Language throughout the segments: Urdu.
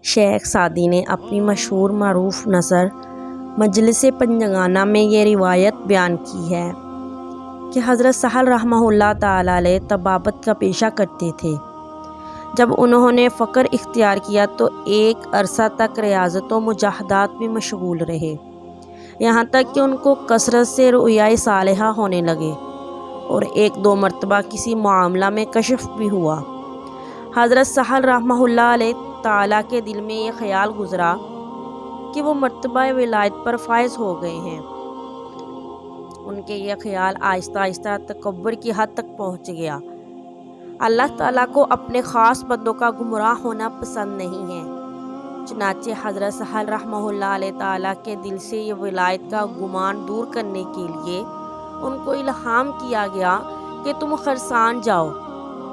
شیخ سعدی نے اپنی مشہور معروف نثر مجلس پنجگانہ میں یہ روایت بیان کی ہے کہ حضرت سہل رحمہ اللہ تعالیٰ علیہ طبابت کا پیشہ کرتے تھے۔ جب انہوں نے فقر اختیار کیا تو ایک عرصہ تک ریاضت و مجاہدات میں مشغول رہے، یہاں تک کہ ان کو کثرت سے رؤیائے صالحہ ہونے لگے اور ایک دو مرتبہ کسی معاملہ میں کشف بھی ہوا۔ حضرت سہل رحمہ اللہ علیہ تعالیٰ کے دل میں یہ خیال گزرا کہ وہ مرتبہ ولایت پر فائز ہو گئے ہیں۔ ان کے یہ خیال آہستہ آہستہ تکبر کی حد تک پہنچ گیا۔ اللہ تعالیٰ کو اپنے خاص بندوں کا گمراہ ہونا پسند نہیں ہے، چنانچہ حضرت سہل رحمہ اللہ علیہ تعالیٰ کے دل سے یہ ولایت کا گمان دور کرنے کے لیے ان کو الہام کیا گیا کہ تم خرسان جاؤ،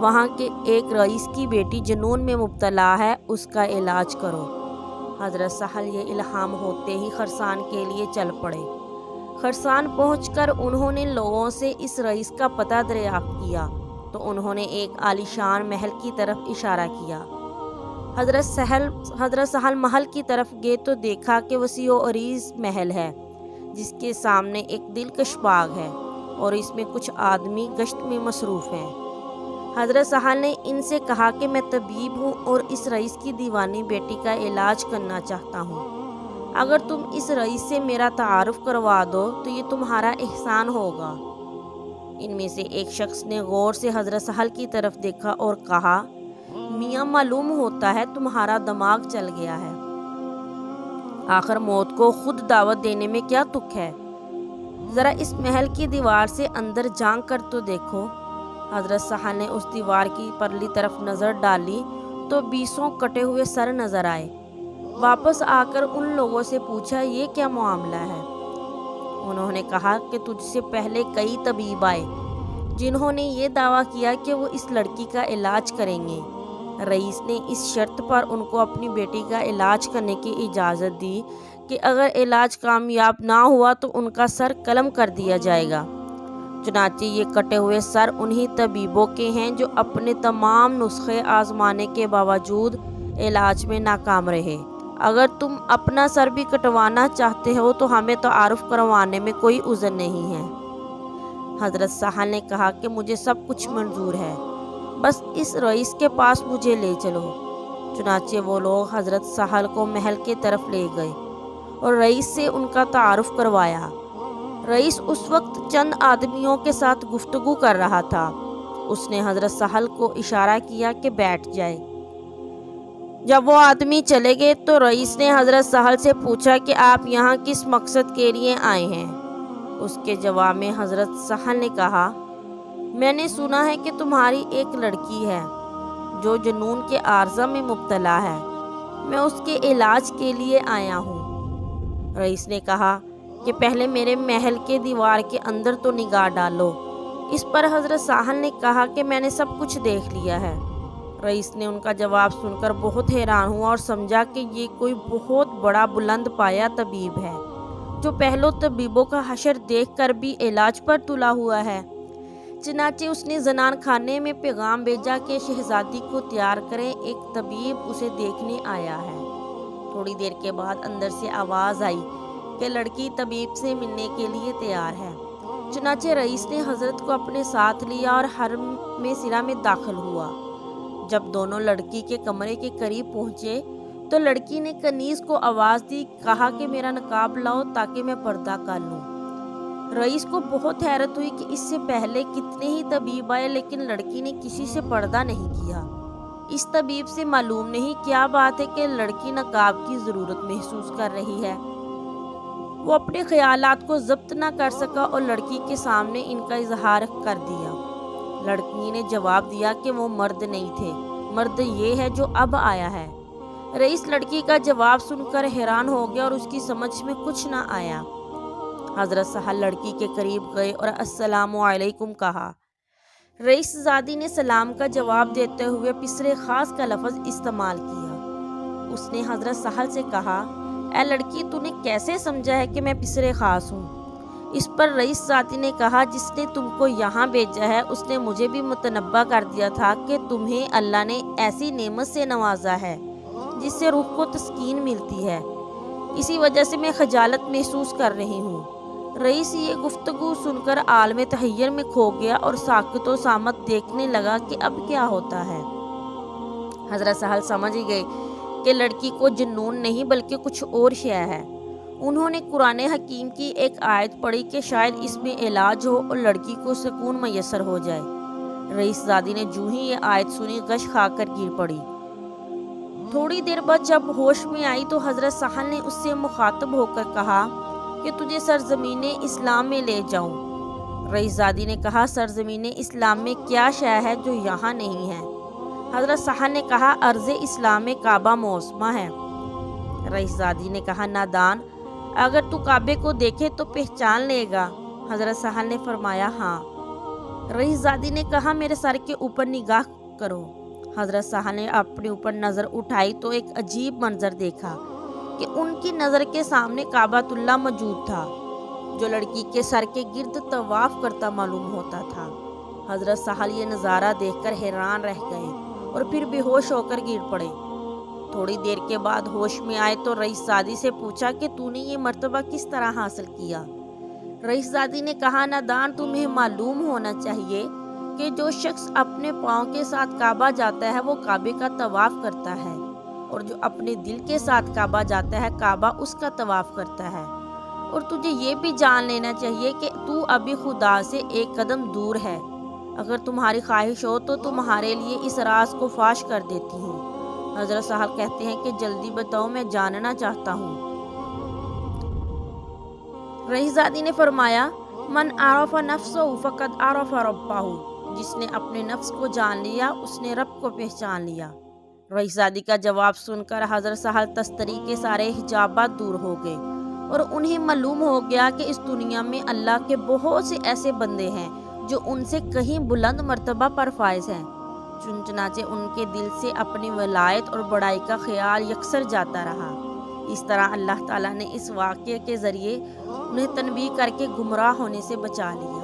وہاں کے ایک رئیس کی بیٹی جنون میں مبتلا ہے، اس کا علاج کرو۔ حضرت سہل یہ الہام ہوتے ہی خرسان کے لیے چل پڑے۔ خرسان پہنچ کر انہوں نے لوگوں سے اس رئیس کا پتہ دریافت کیا تو انہوں نے ایک عالیشان محل کی طرف اشارہ کیا۔ حضرت سہل محل کی طرف گئے تو دیکھا کہ وسیع و عریض محل ہے، جس کے سامنے ایک دلکش باغ ہے اور اس میں کچھ آدمی گشت میں مصروف ہیں۔ حضرت سہل نے ان سے کہا کہ میں طبیب ہوں اور اس رئیس کی دیوانی بیٹی کا علاج کرنا چاہتا ہوں۔ اگر تم اس رئیس سے میرا تعارف کروا دو تو یہ تمہارا احسان ہوگا۔ ان میں سے ایک شخص نے غور سے حضرت سہل کی طرف دیکھا اور کہا، میاں معلوم ہوتا ہے تمہارا دماغ چل گیا ہے، آخر موت کو خود دعوت دینے میں کیا تک ہے؟ ذرا اس محل کی دیوار سے اندر جھانک کر تو دیکھو۔ حضرت سہل نے اس دیوار کی پرلی طرف نظر ڈالی تو 20 کٹے ہوئے سر نظر آئے۔ واپس آ کر ان لوگوں سے پوچھا، یہ کیا معاملہ ہے؟ انہوں نے کہا کہ تجھ سے پہلے کئی طبیب آئے جنہوں نے یہ دعویٰ کیا کہ وہ اس لڑکی کا علاج کریں گے۔ رئیس نے اس شرط پر ان کو اپنی بیٹی کا علاج کرنے کی اجازت دی کہ اگر علاج کامیاب نہ ہوا تو ان کا سر قلم کر دیا جائے گا۔ چنانچہ یہ کٹے ہوئے سر انہی طبیبوں کے ہیں جو اپنے تمام نسخے آزمانے کے باوجود علاج میں ناکام رہے۔ اگر تم اپنا سر بھی کٹوانا چاہتے ہو تو ہمیں تعارف کروانے میں کوئی عذر نہیں ہے۔ حضرت سہل نے کہا کہ مجھے سب کچھ منظور ہے، بس اس رئیس کے پاس مجھے لے چلو۔ چنانچہ وہ لوگ حضرت سہل کو محل کی طرف لے گئے اور رئیس سے ان کا تعارف کروایا۔ رئیس اس وقت چند آدمیوں کے ساتھ گفتگو کر رہا تھا۔ اس نے حضرت سہل کو اشارہ کیا کہ بیٹھ جائے۔ جب وہ آدمی چلے گئے تو رئیس نے حضرت سہل سے پوچھا کہ آپ یہاں کس مقصد کے لیے آئے ہیں؟ اس کے جواب میں حضرت سہل نے کہا، میں نے سنا ہے کہ تمہاری ایک لڑکی ہے جو جنون کے عارضہ میں مبتلا ہے، میں اس کے علاج کے لیے آیا ہوں۔ رئیس نے کہا کہ پہلے میرے محل کے دیوار کے اندر تو نگاہ ڈالو۔ اس پر حضرت سہل نے کہا کہ میں نے سب کچھ دیکھ لیا ہے۔ رئیس نے ان کا جواب سن کر بہت حیران ہوا اور سمجھا کہ یہ کوئی بہت بڑا بلند پایا طبیب ہے جو پہلو طبیبوں کا حشر دیکھ کر بھی علاج پر تلا ہوا ہے۔ چنانچہ اس نے زنان خانے میں پیغام بھیجا کہ شہزادی کو تیار کریں، ایک طبیب اسے دیکھنے آیا ہے۔ تھوڑی دیر کے بعد اندر سے آواز آئی کہ لڑکی طبیب سے ملنے کے لیے تیار ہے۔ چنانچہ رئیس نے حضرت کو اپنے ساتھ لیا اور حرم میں سرا میں داخل ہوا۔ جب دونوں لڑکی کے کمرے کے قریب پہنچے تو لڑکی نے کنیز کو آواز دی، کہا کہ میرا نقاب لاؤ تاکہ میں پردہ کر لوں۔ رئیس کو بہت حیرت ہوئی کہ اس سے پہلے کتنے ہی طبیب آئے لیکن لڑکی نے کسی سے پردہ نہیں کیا۔ اس طبیب سے معلوم نہیں کیا بات ہے کہ لڑکی نقاب کی ضرورت محسوس کر رہی ہے۔ وہ اپنے خیالات کو ضبط نہ کر سکا اور لڑکی کے سامنے ان کا اظہار کر دیا۔ لڑکی نے جواب دیا کہ وہ مرد نہیں تھے، مرد یہ ہے جو اب آیا ہے۔ رئیس لڑکی کا جواب سن کر حیران ہو گیا اور اس کی سمجھ میں کچھ نہ آیا۔ حضرت سہل لڑکی کے قریب گئے اور السلام علیکم کہا۔ رئیس زادی نے سلام کا جواب دیتے ہوئے پسرے خاص کا لفظ استعمال کیا۔ اس نے حضرت سہل سے کہا، اے لڑکی، تو نے کیسے سمجھا ہے کہ میں پسرے خاص ہوں؟ اس پر رئیس ذاتی نے کہا، جس نے تم کو یہاں بھیجا ہے اس نے مجھے بھی متنبہ کر دیا تھا کہ تمہیں اللہ نے ایسی نعمت سے نوازا ہے جس سے روح کو تسکین ملتی ہے۔ اسی وجہ سے میں خجالت محسوس کر رہی ہوں۔ رئیس یہ گفتگو سن کر عالم تحیر میں کھو گیا اور ساکت و صامت دیکھنے لگا کہ اب کیا ہوتا ہے۔ حضرت سہل سمجھ گئے کہ لڑکی کو جنون نہیں بلکہ کچھ اور شے ہے۔ انہوں نے قرآن حکیم کی ایک آیت پڑھی کہ شاید اس میں علاج ہو اور لڑکی کو سکون میسر ہو جائے۔ رئیس زادی نے جو ہی یہ آیت سنی غش کھا کر گر پڑی۔ تھوڑی دیر بعد جب ہوش میں آئی تو حضرت سہل نے اس سے مخاطب ہو کر کہا کہ تجھے سرزمین اسلام میں لے جاؤں۔ رئیس زادی نے کہا سرزمین اسلام میں کیا شے ہے جو یہاں نہیں ہے؟ حضرت سہل نے کہا ارض اسلام میں کعبہ موسمہ ہے۔ رئیس زادی نے کہا نادان، اگر تو کعبے کو دیکھے تو پہچان لے گا۔ حضرت سہل نے فرمایا ہاں۔ رئیس زادی نے کہا میرے سر کے اوپر نگاہ کرو۔ حضرت سہل نے اپنے اوپر نظر اٹھائی تو ایک عجیب منظر دیکھا کہ ان کی نظر کے سامنے کعبۃ اللہ موجود تھا، جو لڑکی کے سر کے گرد طواف کرتا معلوم ہوتا تھا۔ حضرت سہل یہ نظارہ دیکھ کر حیران رہ گئے اور پھر بے ہوش ہو کر گر پڑے۔ تھوڑی دیر کے بعد ہوش میں آئے تو رئیس زادی سے پوچھا کہ تو نے یہ مرتبہ کس طرح حاصل کیا؟ رئیس زادی نے کہا نادان، تمہیں معلوم ہونا چاہیے کہ جو شخص اپنے پاؤں کے ساتھ کعبہ جاتا ہے وہ کعبے کا طواف کرتا ہے، اور جو اپنے دل کے ساتھ کعبہ جاتا ہے کعبہ اس کا طواف کرتا ہے۔ اور تجھے یہ بھی جان لینا چاہیے کہ تو ابھی خدا سے ایک قدم دور ہے۔ اگر تمہاری خواہش ہو تو تمہارے لیے اس راز کو فاش کر دیتی ہوں۔ حضرت سہل کہتے ہیں کہ جلدی بتاؤ، میں جاننا چاہتا ہوں۔ رئیس زادی نے فرمایا من عرف نفسہ فقد عرف ربہ، جس نے اپنے نفس کو جان لیا اس نے رب کو پہچان لیا۔ رئیس زادی کا جواب سن کر حضرت سہل تستری کے سارے حجابات دور ہو گئے اور انہیں معلوم ہو گیا کہ اس دنیا میں اللہ کے بہت سے ایسے بندے ہیں جو ان سے کہیں بلند مرتبہ پر فائز ہیں۔ چنانچہ ان کے دل سے اپنی ولایت اور بڑائی کا خیال یکسر جاتا رہا۔ اس طرح اللہ تعالیٰ نے اس واقعے کے ذریعے انہیں تنبیہ کر کے گمراہ ہونے سے بچا لیا۔